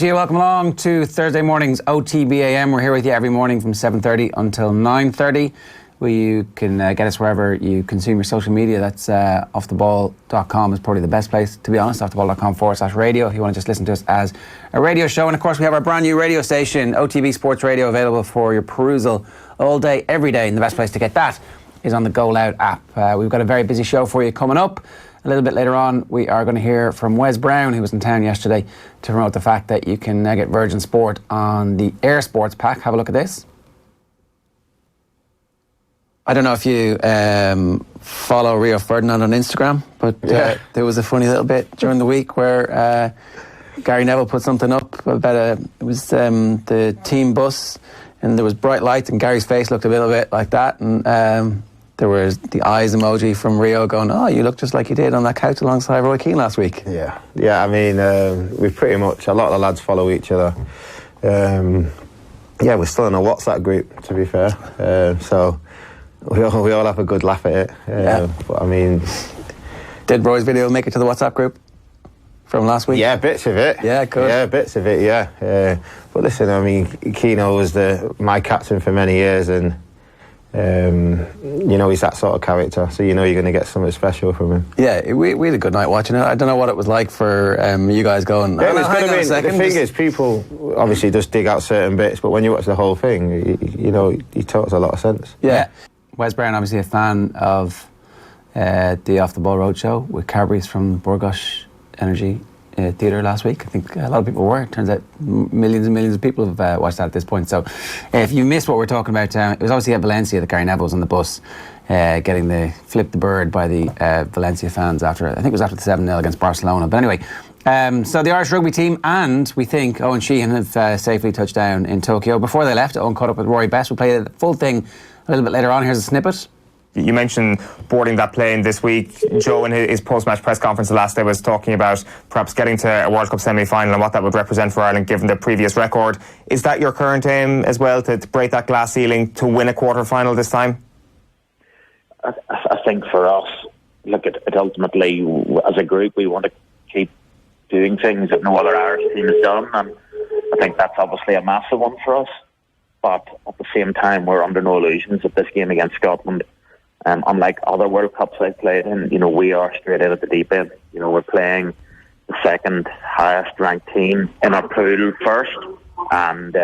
Welcome along to Thursday morning's OTB AM. We're here with you every morning from 7:30 until 9:30. You can get us wherever you consume your social media. That's offtheball.com is probably the best place, to be honest. offtheball.com/radio if you want to just listen to us as a radio show. And of course we have our brand new radio station, OTB Sports Radio, available for your perusal all day, every day. And the best place to get that is on the Go Loud app. We've got a very busy show for you coming up. A little bit later on, we are going to hear from Wes Brown, who was in town yesterday, to promote the fact that you can get Virgin Sport on the Air Sports pack. Have a look at this. I don't know if you follow Rio Ferdinand on Instagram, but there was a funny little bit during the week where Gary Neville put something up about the team bus, and there was bright lights, and Gary's face looked a little bit like that, and there was the eyes emoji from Rio going, "Oh, you look just like you did on that couch alongside Roy Keane last week." Yeah. I mean, we pretty much, a lot of the lads follow each other. We're still in a WhatsApp group, to be fair. So we all have a good laugh at it. But I mean, did Roy's video make it to the WhatsApp group from last week? Yeah, bits of it. Yeah, good. Yeah, bits of it. Yeah. But listen, I mean, Keane was my captain for many years, and he's that sort of character, so you're going to get something special from him. Yeah, we had a good night watching it. I don't know what it was like for you guys going. Yeah, the thing is, people obviously just dig out certain bits, but when you watch the whole thing, he talks a lot of sense. Yeah. Wes Brown, obviously a fan of the Off the Ball Roadshow with Carberry's from Burgosh Energy Theatre last week. I think a lot of people were. Turns out millions and millions of people have watched that at this point. So if you missed what we're talking about, it was obviously at Valencia that Gary Neville was on the bus getting the flip the bird by the Valencia fans after, I think it was after the 7-0 against Barcelona. But anyway, so the Irish rugby team, and we think Owen Sheehan have safely touched down in Tokyo. Before they left, Owen caught up with Rory Best. We'll play the full thing a little bit later on. Here's a snippet. You mentioned boarding that plane this week. Joe, in his post-match press conference the last day, was talking about perhaps getting to a World Cup semi-final and what that would represent for Ireland given the previous record. Is that your current aim as well, to break that glass ceiling, to win a quarter-final this time? I think for us, look, it ultimately, as a group, we want to keep doing things that no other Irish team has done, and I think that's obviously a massive one for us. But at the same time, we're under no illusions that this game against Scotland, unlike other World Cups I've played in, we are straight out at the deep end. We're playing the second highest ranked team in our pool first, and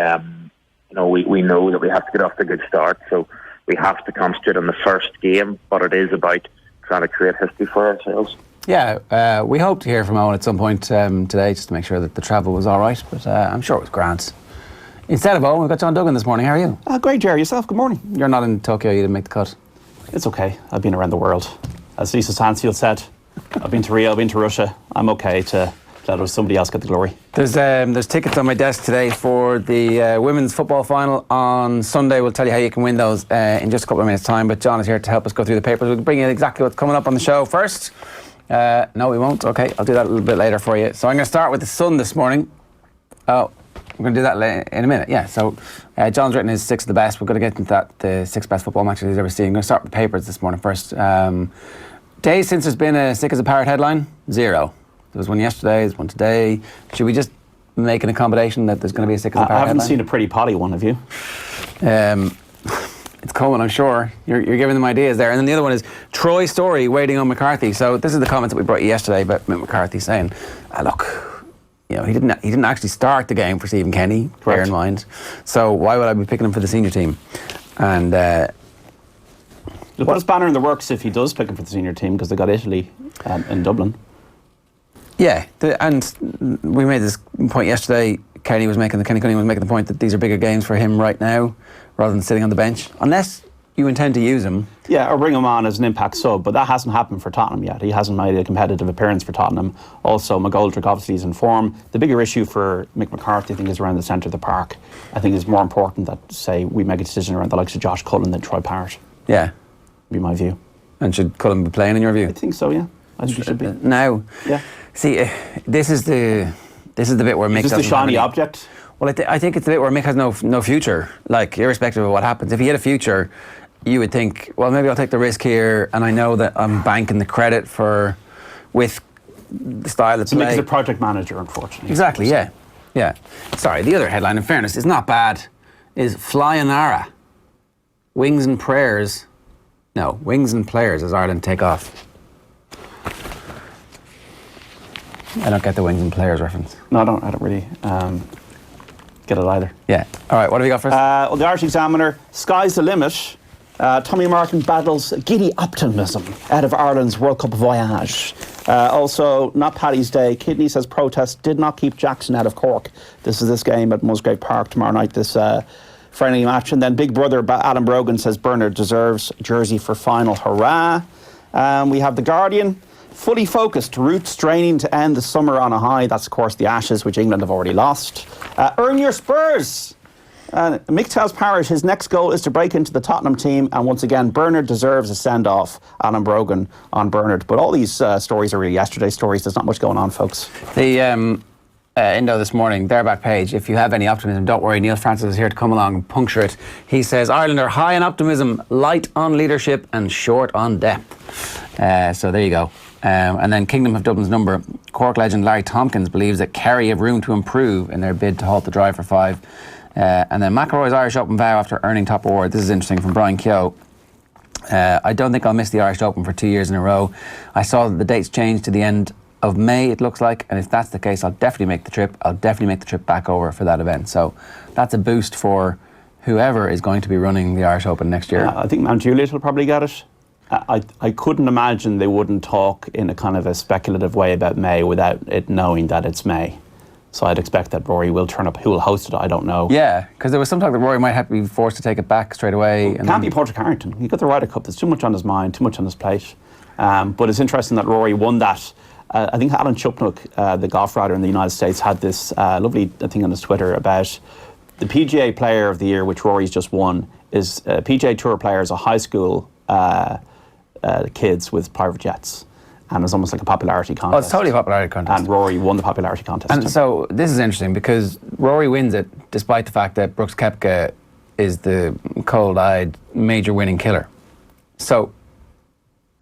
we know that we have to get off to a good start, so we have to concentrate on the first game, but it is about trying to create history for ourselves. Yeah, we hope to hear from Owen at some point today, just to make sure that the travel was all right, but I'm sure it was grand. Instead of Owen, we've got John Duggan this morning. How are you? Great, Ger. Yourself? Good morning. You're not in Tokyo, you didn't make the cut. It's okay. I've been around the world. As Lisa Stansfield said, I've been to Rio, I've been to Russia. I'm okay to let somebody else get the glory. There's tickets on my desk today for the women's football final on Sunday. We'll tell you how you can win those in just a couple of minutes' time. But John is here to help us go through the papers. We'll bring you exactly what's coming up on the show first. No, we won't. Okay, I'll do that a little bit later for you. So I'm going to start with the Sun this morning. Oh, we're going to do that in a minute. Yeah, so John's written his 6 of the best. We're going to get into that, the 6 best football matches he's ever seen. I'm going to start with the papers this morning first. Days since there's been a sick as a parrot headline? 0. There was one yesterday, there's one today. Should we just make an accommodation that there's going to be a sick as a parrot headline? I haven't seen a pretty potty one, have you? It's coming, I'm sure. You're giving them ideas there. And then the other one is Troy Story waiting on McCarthy. So this is the comments that we brought you yesterday about Mick McCarthy saying, look, he didn't actually start the game for Stephen Kenny, bear in mind. So why would I be picking him for the senior team? And you'll put a spanner in the works if he does pick him for the senior team, because they got Italy in Dublin. Yeah, and we made this point yesterday. Kenny Cunningham was making the point that these are bigger games for him right now, rather than sitting on the bench, unless you intend to use him. Yeah, or bring him on as an impact sub, but that hasn't happened for Tottenham yet. He hasn't made a competitive appearance for Tottenham. Also, McGoldrick obviously is in form. The bigger issue for Mick McCarthy, I think, is around the centre of the park. I think it's more important that, say, we make a decision around the likes of Josh Cullen than Troy Parrott. Yeah. Be my view. And should Cullen be playing in your view? I think so, yeah. I think he should be. Now, yeah. See, this is the bit where Mick doesn't. Is this the shiny object? Well, I think it's the bit where Mick has no future. Like, irrespective of what happens, if he had a future, you would think, well, maybe I'll take the risk here, and I know that I'm banking the credit with the style of play. Mick is a project manager, unfortunately. Exactly, yeah. Yeah. Sorry, the other headline, in fairness, is not bad, is Flyonara. Wings and prayers. No, wings and players as Ireland take off. I don't get the wings and players reference. No, I don't really get it either. Yeah. All right, what have we got first? Well, the Irish Examiner, sky's the limit. Tommy Martin battles giddy optimism out of Ireland's World Cup voyage. Also, not Paddy's Day. Kidney says protest did not keep Jackson out of Cork. This game at Musgrave Park tomorrow night, this friendly match. And then Big Brother Adam Brogan says Bernard deserves jersey for final hurrah. We have The Guardian. Fully focused, roots training to end the summer on a high. That's, of course, the Ashes, which England have already lost. Earn your Spurs. Mick tells Parrott his next goal is to break into the Tottenham team, and once again, Bernard deserves a send-off. Alan Brogan on Bernard. But all these stories are really yesterday's stories. There's not much going on, folks. The Indo this morning, their back page, if you have any optimism, don't worry, Neil Francis is here to come along and puncture it. He says, Ireland are high on optimism, light on leadership and short on depth. So there you go. And then Kingdom of Dublin's number, Cork legend Larry Tompkins believes that Kerry have room to improve in their bid to halt the drive for 5. And then McIlroy's Irish Open vow after earning top award. This is interesting from Brian Keogh. I don't think I'll miss the Irish Open for 2 years in a row. I saw that the dates changed to the end of May, it looks like, and if that's the case, I'll definitely make the trip. I'll definitely make the trip back over for that event. So that's a boost for whoever is going to be running the Irish Open next year. I think Mount Juliet will probably get it. I couldn't imagine they wouldn't talk in a kind of a speculative way about May without it knowing that it's May. So I'd expect that Rory will turn up. Who will host it, I don't know. Yeah, because there was some talk that Rory might have to be forced to take it back straight away. Well, can't be Patrick Harrington. He got the Ryder Cup. There's too much on his mind, too much on his plate. But it's interesting that Rory won that. I think Alan Chupnock, the golf writer in the United States, had this lovely thing on his Twitter about the PGA Player of the Year, which Rory's just won, is PGA Tour players, a high school kids with private jets. And it was almost like a popularity contest. Oh, it's totally a popularity contest. And Rory won the popularity contest. And so this is interesting because Rory wins it despite the fact that Brooks Koepka is the cold-eyed major winning killer. So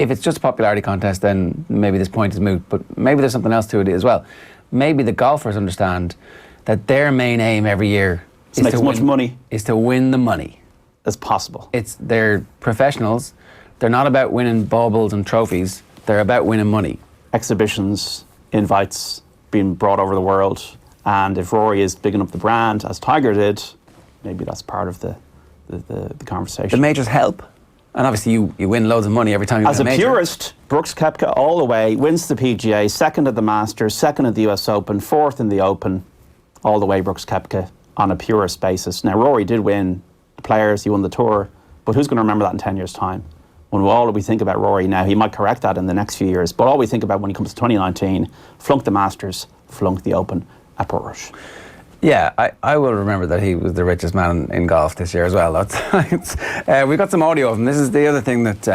if it's just a popularity contest, then maybe this point is moot. But maybe there's something else to it as well. Maybe the golfers understand that their main aim every year is to make as much money is to win the money as possible. They're professionals. They're not about winning baubles and trophies. They're about winning money. Exhibitions, invites being brought over the world. And if Rory is bigging up the brand, as Tiger did, maybe that's part of the conversation. The majors help. And obviously you win loads of money every time you win a major. As a purist, Brooks Koepka all the way, wins the PGA, second at the Masters, second at the US Open, fourth in the Open. All the way Brooks Koepka on a purist basis. Now Rory did win the Players, he won the Tour, but who's going to remember that in 10 years' time? When all we think about Rory now, he might correct that in the next few years, but all we think about when he comes to 2019, flunked the Masters, flunked the Open at Portrush. Yeah, I will remember that he was the richest man in golf this year as well. We got some audio of him. This is the other thing that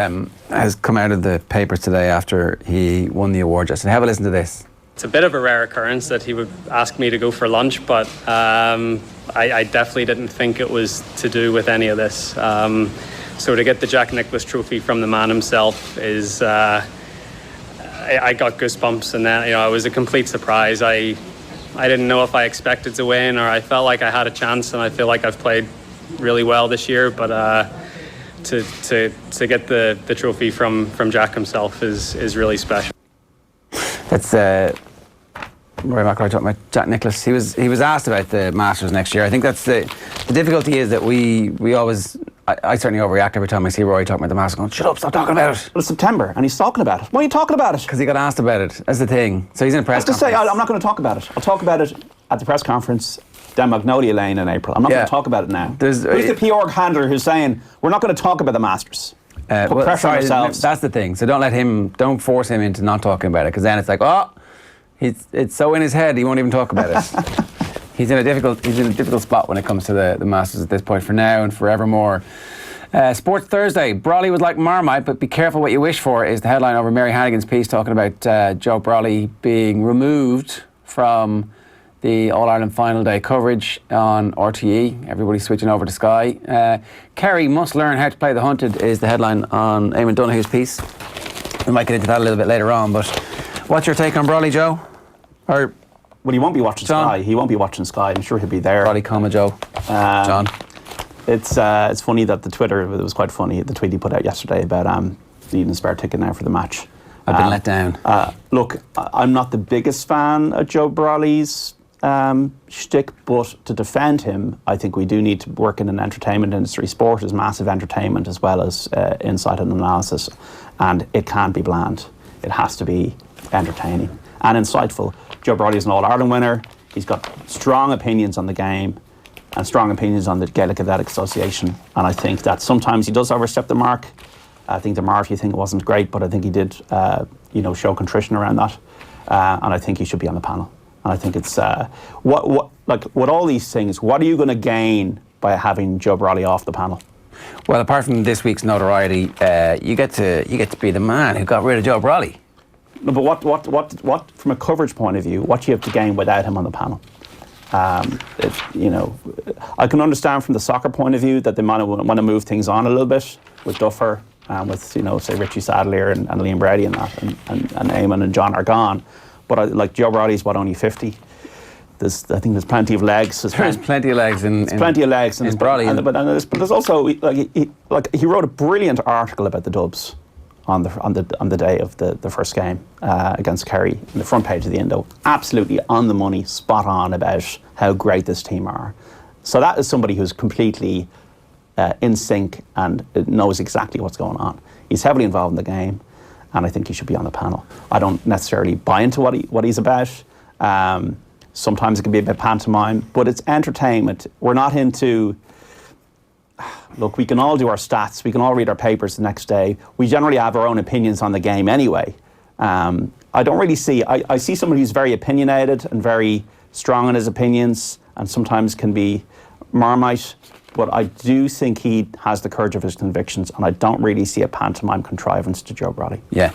has come out of the papers today after he won the award. Just have a listen to this. It's a bit of a rare occurrence that he would ask me to go for lunch, but I definitely didn't think it was to do with any of this. So to get the Jack Nicklaus trophy from the man himself is, I got goosebumps, and then it was a complete surprise. I didn't know if I expected to win, or I felt like I had a chance, and I feel like I've played really well this year. But to get the trophy from Jack himself is really special. That's Rory McIlroy talking about Jack Nicklaus. He was asked about the Masters next year. I think that's the difficulty is that we always. I certainly overreact every time I see Rory talking about the Masters, going, shut up, stop talking about it. Well, it's September, and he's talking about it. Why are you talking about it? Because he got asked about it. That's the thing. So he's in a press conference. I have to say, I'm not going to talk about it. I'll talk about it at the press conference down Magnolia Lane in April. I'm not going to talk about it now. Who's the PR handler who's saying, we're not going to talk about the Masters? Put pressure on ourselves. That's the thing. So don't force him into not talking about it, because then it's like, it's so in his head, he won't even talk about it. He's in a difficult spot when it comes to the Masters at this point for now and forevermore. Sports Thursday, Brolly was like Marmite, but be careful what you wish for is the headline over Mary Hannigan's piece talking about Joe Brolly being removed from the All-Ireland final day coverage on RTE. Everybody's switching over to Sky. Kerry must learn how to play the hunted is the headline on Eamon Donoghue's piece. We might get into that a little bit later on, but what's your take on Brolly, Joe? Or Well, he won't be watching John. Sky. He won't be watching Sky. I'm sure he'll be there. Brolly, Coma, Joe. John. It's funny that it was quite funny, the tweet he put out yesterday about needing a spare ticket now for the match. I've been let down. Look, I'm not the biggest fan of Joe Brolly's shtick, but to defend him, I think we do need to work in an entertainment industry. Sport is massive entertainment as well as insight and analysis, and it can't be bland. It has to be entertaining and insightful. Joe Brolly is an All-Ireland winner. He's got strong opinions on the game and strong opinions on the Gaelic Athletic Association, and I think that sometimes he does overstep the mark. I think the Marty thing wasn't great, but I think he did, show contrition around that, and I think he should be on the panel. And I think it's what all these things. What are you going to gain by having Joe Brolly off the panel? Well, apart from this week's notoriety, you get to be the man who got rid of Joe Brolly. No, but what from a coverage point of view, what do you have to gain without him on the panel? I can understand from the soccer point of view that they might want to move things on a little bit with Duffer and with say Richie Sadlier and Liam Brady and that, and Eamon and John are gone. But Joe Brolly's only 50. I think there's plenty of legs. There's plenty of legs in Brolly. But there's also he wrote a brilliant article about the Dubs on the day of the first game against Kerry in the front page of the Indo. Absolutely on the money, spot on about how great this team are. So that is somebody who's completely in sync and knows exactly what's going on. He's heavily involved in the game, and I think he should be on the panel. I don't necessarily buy into what he's about. Sometimes it can be a bit pantomime, but it's entertainment. We're not into... Look, we can all do our stats. We can all read our papers the next day. We generally have our own opinions on the game anyway. I don't really see... I see somebody who's very opinionated and very strong in his opinions and sometimes can be Marmite, but I do think he has the courage of his convictions, and I don't really see a pantomime contrivance to Joe Brolly. Yeah.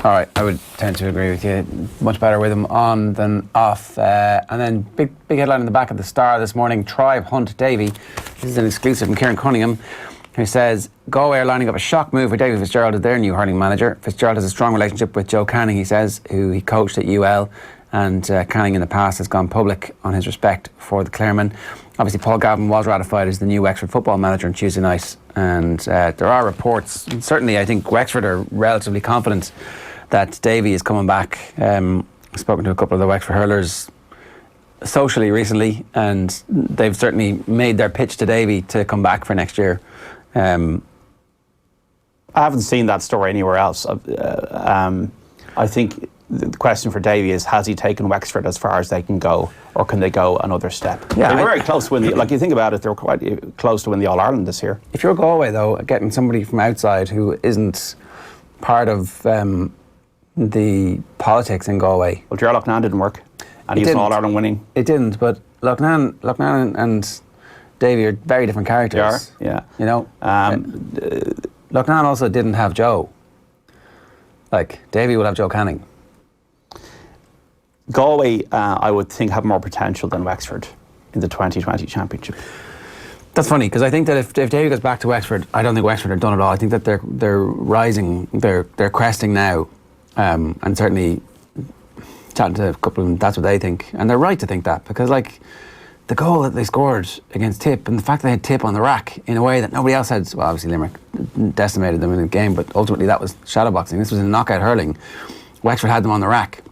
All right, I would tend to agree with you. Much better with him on than off. And then big headline in the back of the Star this morning, Tribe hunt Davy. This is an exclusive from Kieran Cunningham, who says, Galway are lining up a shock move for Davy Fitzgerald as their new hurling manager. Fitzgerald has a strong relationship with Joe Canning, he says, who he coached at UL, and Canning in the past has gone public on his respect for the Clareman. Obviously, Paul Gavin was ratified as the new Wexford football manager on Tuesday night, and there are reports, certainly I think Wexford are relatively confident that Davy is coming back. I've spoken to a couple of the Wexford hurlers socially recently, and they've certainly made their pitch to Davy to come back for next year. I haven't seen that story anywhere else. I think the question for Davy is, has he taken Wexford as far as they can go, or can they go another step? Yeah, they were very close to win you think about it, they were quite close to win the All-Ireland this year. If you're Galway, though, getting somebody from outside who isn't part of the politics in Galway... Well, Ger Loughnane didn't work, and he was an All-Ireland winning. It didn't, but Loughnane and Davy are very different characters. They are, yeah. You know, Loughnane also didn't have Joe. Davy will have Joe Canning. Galway, I would think, have more potential than Wexford in the 2020 championship. That's funny, because I think that if Davy goes back to Wexford, I don't think Wexford are done at all. I think that they're rising, they're cresting now, and certainly chatting to a couple of them, that's what they think, and they're right to think that, because the goal that they scored against Tip, and the fact they had Tip on the rack in a way that nobody else had. Well, obviously Limerick decimated them in the game, but ultimately that was shadowboxing. This was in knockout hurling. Wexford had them on the rack.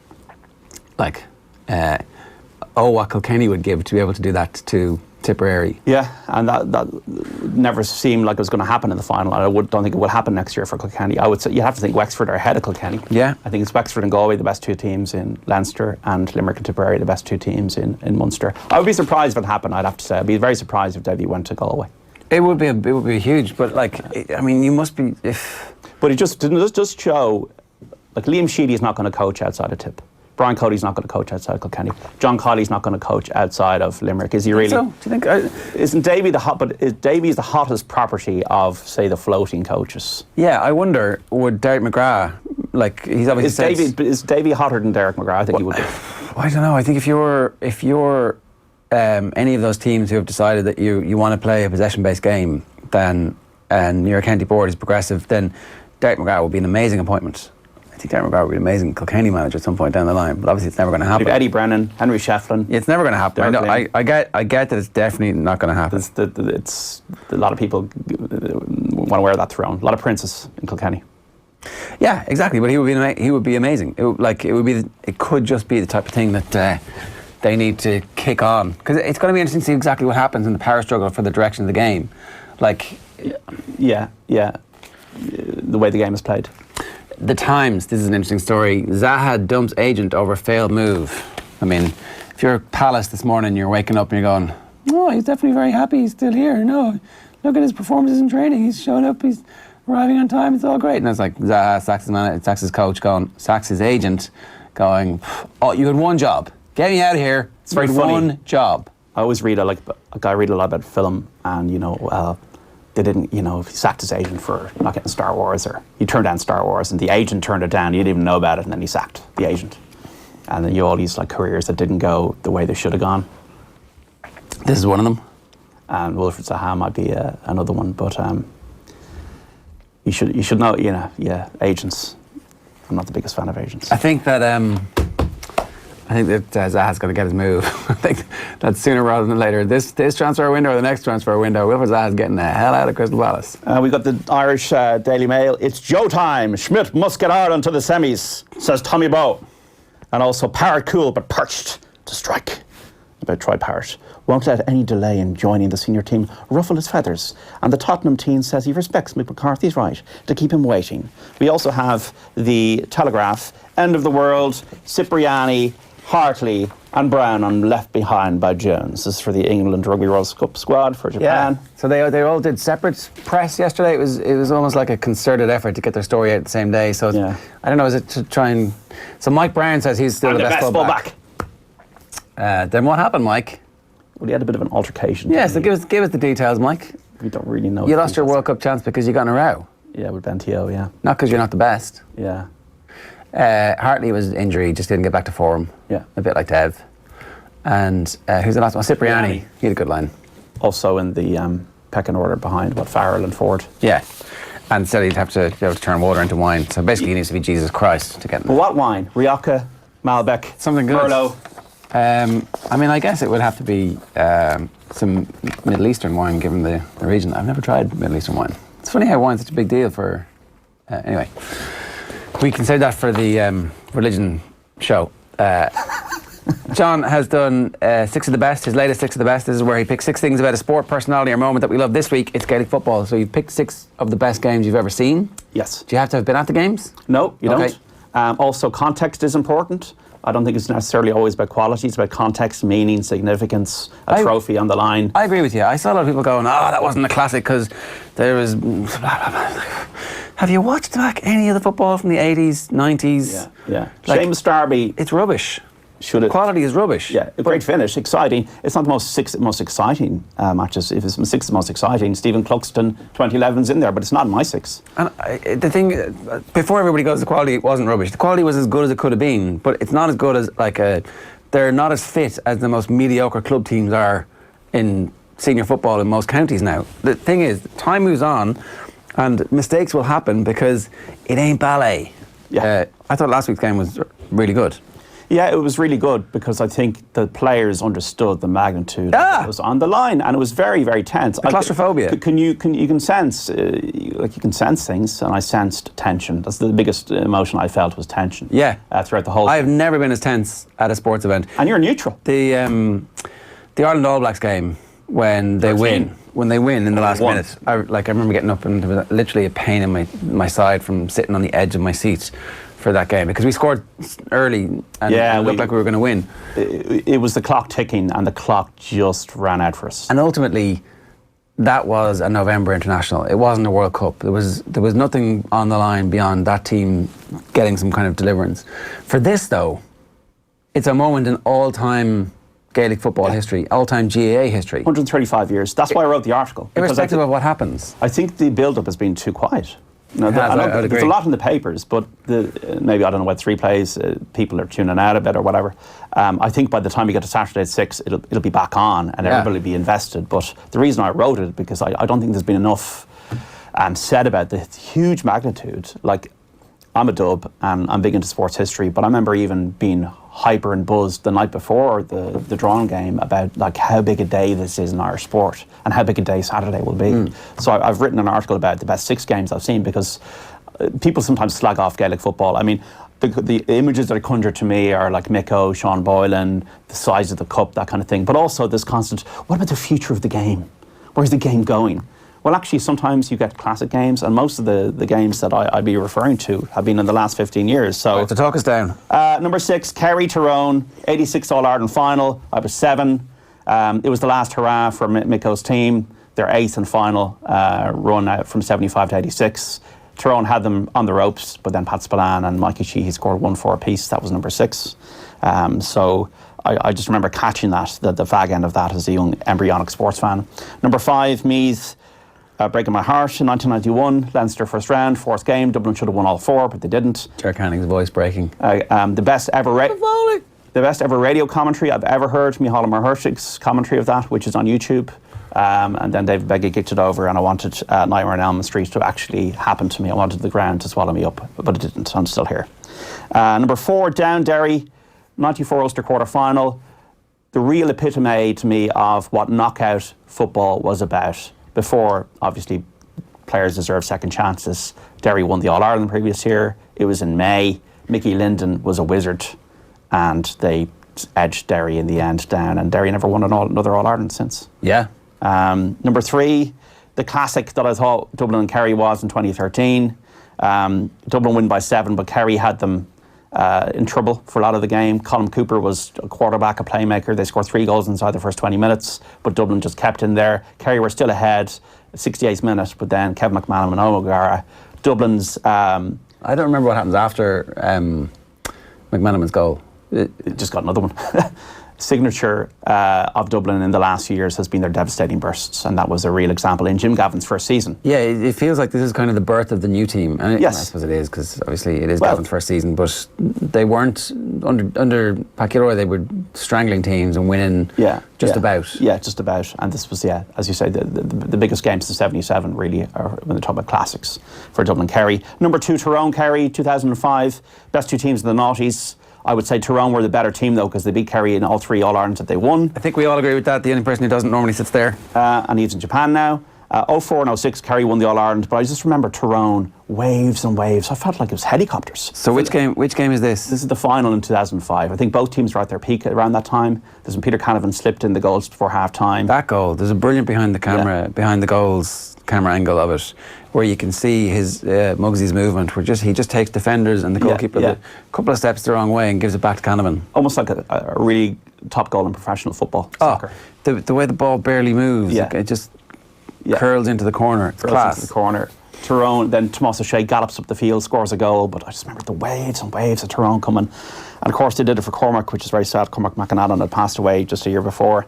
What Kilkenny would give to be able to do that to Tipperary. Yeah, and that never seemed like it was going to happen in the final. I don't think it will happen next year for Kilkenny. I would say you have to think Wexford are ahead of Kilkenny. Yeah. I think it's Wexford and Galway, the best two teams in Leinster, and Limerick and Tipperary, the best two teams in Munster. I would be surprised if it happened, I'd have to say. I'd be very surprised if Davy went to Galway. It would be huge, but you must be... But it just show, Liam Sheedy is not going to coach outside of Tip. Brian Cody's not going to coach outside of Kilkenny. John Colley's not going to coach outside of Limerick. Is he really? So, do you think? Isn't Davy Davy's the hottest property of, say, the floating coaches? Yeah, I wonder, would Derek McGrath, he's obviously is Davy hotter than Derek McGrath? I think he would be. I don't know. I think if you're any of those teams who have decided that you want to play a possession-based game, and your county board is progressive, then Derek McGrath would be an amazing appointment. think Ger and John would be an amazing Kilkenny manager at some point down the line, but obviously it's never going to happen. Eddie Brennan, Henry Shefflin. It's never going to happen. I know. I get that it's definitely not going to happen. It's a lot of people want to wear that throne. A lot of princes in Kilkenny. Yeah, exactly. But he would be amazing. It could just be the type of thing that they need to kick on, because it's going to be interesting to see exactly what happens in the power struggle for the direction of the game. Like, yeah, the way the game is played. The Times, this is an interesting story. Zaha dumps agent over failed move. I mean, if you're Palace this morning, you're waking up and you're going, oh, he's definitely very happy he's still here. No, look at his performances in training. He's showing up, he's arriving on time, it's all great. And it's like Zaha sacks his coach, sacks his agent, going, oh, you had one job. Get me out of here. It's very funny. One job. I always read, I read a lot about film, and, they didn't, he sacked his agent for not getting Star Wars, or he turned down Star Wars, and the agent turned it down. He didn't even know about it, and then he sacked the agent. And then you all these careers that didn't go the way they should have gone. This is one of them. And Wilfried Zaha might be another one, but you should know, agents. I'm not the biggest fan of agents. I think that Zaha's going to get his move. I think that sooner rather than later. This transfer window or the next transfer window, Wilfried Zaha's getting the hell out of Crystal Palace. We've got the Irish Daily Mail. It's Joe time. Schmidt must get out onto the semis, says Tommy Bowe. And also Parrott cool but perched to strike. About Troy Parrott. Won't let any delay in joining the senior team ruffle his feathers. And the Tottenham team says he respects Mick McCarthy's right to keep him waiting. We also have the Telegraph, end of the world, Cipriani, Hartley and Brown on left behind by Jones. This is for the England Rugby World Cup squad for Japan. Yeah. So they all did separate press yesterday. It was almost like a concerted effort to get their story out the same day. So I don't know, is it to try and... So Mike Brown says he's still the best fullback. Then what happened, Mike? Well, he had a bit of an altercation. Yeah, so give us the details, Mike. We don't really know. You lost your World Cup chance because you got in a row. Yeah, with Ben Teo, yeah. Not because you're not the best. Yeah. Hartley was injured, just didn't get back to form. Yeah. A bit like Dev. And who's the last one? Cipriani. He had a good line. Also in the pecking order behind Farrell and Ford. Yeah. And said he'd have to be able to turn water into wine. So basically he needs to be Jesus Christ to get him. Well, what wine? Rioja, Malbec, something good. Merlot. I guess it would have to be some Middle Eastern wine, given the region. I've never tried Middle Eastern wine. It's funny how wine's such a big deal for... anyway. We can say that for the religion show. John has done 6 of the best, his latest 6 of the best. This is where he picks 6 things about a sport, personality or moment that we love. This week, it's Gaelic football. So you've picked 6 of the best games you've ever seen. Yes. Do you have to have been at the games? No, you don't. Also, context is important. I don't think it's necessarily always about quality. It's about context, meaning, significance, a trophy on the line. I agree with you. I saw a lot of people going, oh, that wasn't a classic because there was... Have you watched back any of the football from the 80s, 90s? Yeah. Seamus Darby. It's rubbish. Quality is rubbish. Yeah, a great finish, exciting. It's not the most exciting matches. If it's 6 the most exciting, Stephen Cluxton, 2011's in there, but it's not in my 6. And the thing, before everybody goes, the quality wasn't rubbish. The quality was as good as it could have been, but it's not as good as they're not as fit as the most mediocre club teams are in senior football in most counties now. The thing is, time moves on, and mistakes will happen because it ain't ballet. Yeah. I thought last week's game was really good. Yeah, it was really good because I think the players understood the magnitude that was on the line, and it was very, very tense. The claustrophobia. You can sense, you can sense things, and I sensed tension. That's the biggest emotion I felt was tension. Yeah, throughout the whole. I've never been as tense at a sports event. And you're neutral. The Ireland All Blacks game when they win. When they win in the last minute, I remember getting up and there was literally a pain in my side from sitting on the edge of my seat for that game because we scored early and it looked like we were going to win. It was the clock ticking and the clock just ran out for us. And ultimately, that was a November international. It wasn't a World Cup. There was nothing on the line beyond that team getting some kind of deliverance. For this, though, it's a moment in all-time Gaelic football history, all-time GAA history. 135 years. That's why I wrote the article. Irrespective of what happens. I think the build-up has been too quiet. No, I would there's agree. a lot in the papers, but maybe, I don't know, what 3 plays, people are tuning out a bit or whatever. I think by the time we get to Saturday at 6, it'll be back on and everybody will be invested. But the reason I wrote it, because I don't think there's been enough said about the huge magnitude. Like, I'm a dub and I'm big into sports history, but I remember even being hyper and buzzed the night before the drawn game about like how big a day this is in Irish sport and how big a day Saturday will be. So I've written an article about the best 6 games I've seen, because people sometimes slag off Gaelic football. I mean, the images that are conjured to me are like Micko, Sean Boylan, the size of the cup, that kind of thing. But also this constant, what about the future of the game? Where's the game going? Well, actually, sometimes you get classic games, and most of the games that I'd be referring to have been in the last 15 years. So to talk us down. Number 6, Kerry Tyrone, 86 All-Ireland final. I was 7. It was the last hurrah for Micko's team, their 8th and final run out from 75 to 86. Tyrone had them on the ropes, but then Pat Spillane and Mikey Sheehy scored 1-4 apiece. That was number 6. So I just remember catching that, the fag end of that as a young embryonic sports fan. Number 5, Meath, breaking my heart in 1991. Leinster first round, 4th game. Dublin should have won all 4, but they didn't. Ger Canning's voice breaking. The best ever radio commentary I've ever heard, Micheál Mar Hershig's commentary of that, which is on YouTube. And then David Beggy kicked it over, and I wanted Nightmare on Elm Street to actually happen to me. I wanted the ground to swallow me up, but it didn't. I'm still here. Number 4, Down Derry, 94 Ulster quarter final. The real epitome to me of what knockout football was about. Before, obviously, players deserve second chances. Derry won the All-Ireland the previous year. It was in May. Mickey Linden was a wizard, and they edged Derry in the end down, and Derry never won another All-Ireland since. Yeah. Number 3, the classic that I thought Dublin and Kerry was in 2013. Dublin win by 7, but Kerry had them in trouble for a lot of the game. Colm Cooper was a quarterback, a playmaker. They scored 3 goals inside the first 20 minutes, but Dublin just kept in there. Kerry were still ahead, 68th minute, but then Kevin McMahon and O'Gara. Dublin's... I don't remember what happens after McManaman's goal. It just got another one. Signature of Dublin in the last few years has been their devastating bursts, and that was a real example in Jim Gavin's first season. Yeah, it feels like this is kind of the birth of the new team. And yes. I suppose it is, because obviously it is Gavin's first season, but they weren't, under Pat Kilroy, they were strangling teams and winning just about. Yeah, just about. And this was, as you say, the biggest game since 77, really, when they talk about classics for Dublin Kerry. Number 2, Tyrone Kerry, 2005. Best 2 teams in the noughties. I would say Tyrone were the better team, though, because they beat Kerry in all 3 All-Irelands that they won. I think we all agree with that. The only person who doesn't normally sits there. And he's in Japan now. 04 and 06, Kerry won the All-Ireland, but I just remember Tyrone, waves and waves. I felt like it was helicopters. So which game is this? This is the final in 2005. I think both teams were at their peak around that time. There's when Peter Canavan slipped in the goals before half-time. That goal, there's a brilliant behind the camera, behind the goals camera angle of it, where you can see his Muggsy's movement, where he just takes defenders and the goalkeeper a couple of steps the wrong way and gives it back to Canavan. Almost like a really top goal in professional football, soccer. The way the ball barely moves, it just curls into the corner. It's class. Into the corner. Tyrone, then Tomás O'Shea gallops up the field, scores a goal, but I just remember the waves and waves of Tyrone coming. And of course they did it for Cormac, which is very sad. Cormac McAnadon had passed away just a year before.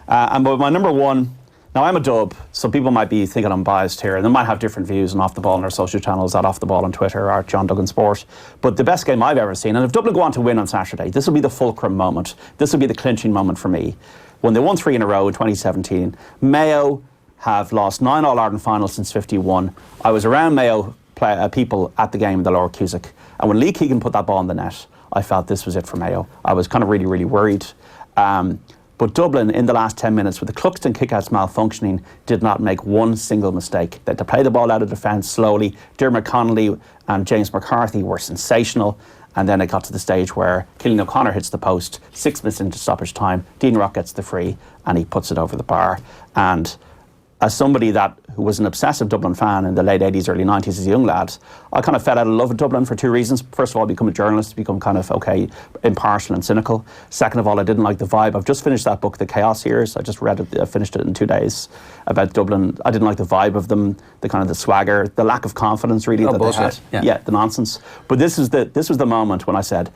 But my number 1, now I'm a dub, so people might be thinking I'm biased here, and they might have different views on Off the Ball on our social channels, at Off the Ball on Twitter, or John Duggan Sport. But the best game I've ever seen, and if Dublin go on to win on Saturday, this will be the fulcrum moment. This will be the clinching moment for me. When they won 3 in a row in 2017, Mayo have lost 9 All-Ireland finals since 51. I was around Mayo people at the game in the Lower Cusack, and when Lee Keegan put that ball in the net, I felt this was it for Mayo. I was kind of really, really worried. But Dublin, in the last 10 minutes, with the Cluxton kickouts malfunctioning, did not make one single mistake. They had to play the ball out of defence slowly. Dermot Connolly and James McCarthy were sensational. And then it got to the stage where Cillian O'Connor hits the post, 6 minutes into stoppage time. Dean Rock gets the free, and he puts it over the bar. And as somebody who was an obsessive Dublin fan in the late 80s, early 90s as a young lad, I kind of fell out of love with Dublin for 2 reasons. First of all, become a journalist, become kind of, impartial and cynical. Second of all, I didn't like the vibe. I've just finished that book, The Chaos Years. I just read it, I finished it in 2 days, about Dublin. I didn't like the vibe of them, the kind of the swagger, the lack of confidence, really, that bullshit. they had. Yeah, the nonsense. But this was the moment when I said,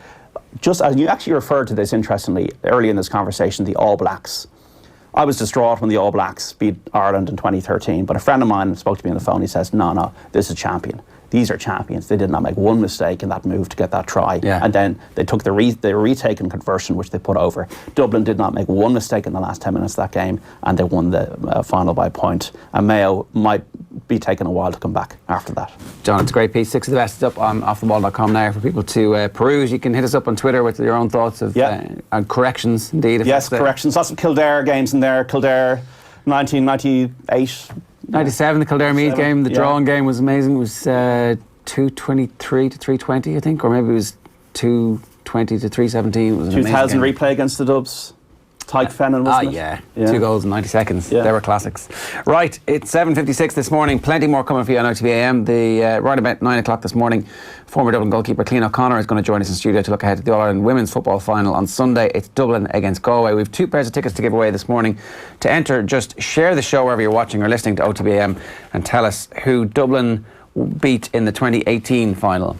just as you actually referred to this, interestingly, early in this conversation, the All Blacks. I was distraught when the All Blacks beat Ireland in 2013, but a friend of mine spoke to me on the phone. He says, no, this is champion. These are champions. They did not make one mistake in that move to get that try. Yeah. And then they took the retake and conversion, which they put over. Dublin did not make one mistake in the last 10 minutes of that game, and they won the final by a point. And Mayo might be taking a while to come back after that. John, it's a great piece. 6 of the best is up on offtheball.com now for people to peruse. You can hit us up on Twitter with your own thoughts of and corrections, indeed. Yes, corrections. Lots of Kildare games in there. Kildare, 1998. 97, the Kildare Meath game. The drawing game was amazing. It was 223 to 320, I think, or maybe it was 220 to 317. It was an 2000 amazing game. replay against the Dubs. Tyke Fennan, wasn't it? Yeah. 2 goals in 90 seconds. Yeah. They were classics. Right, it's 7:56 this morning. Plenty more coming for you on OTB AM. Right about 9 o'clock this morning, former Dublin goalkeeper Clean O'Connor is going to join us in studio to look ahead to the All-Ireland Women's Football Final on Sunday. It's Dublin against Galway. We have 2 pairs of tickets to give away this morning. To enter, just share the show wherever you're watching or listening to OTB AM and tell us who Dublin beat in the 2018 final.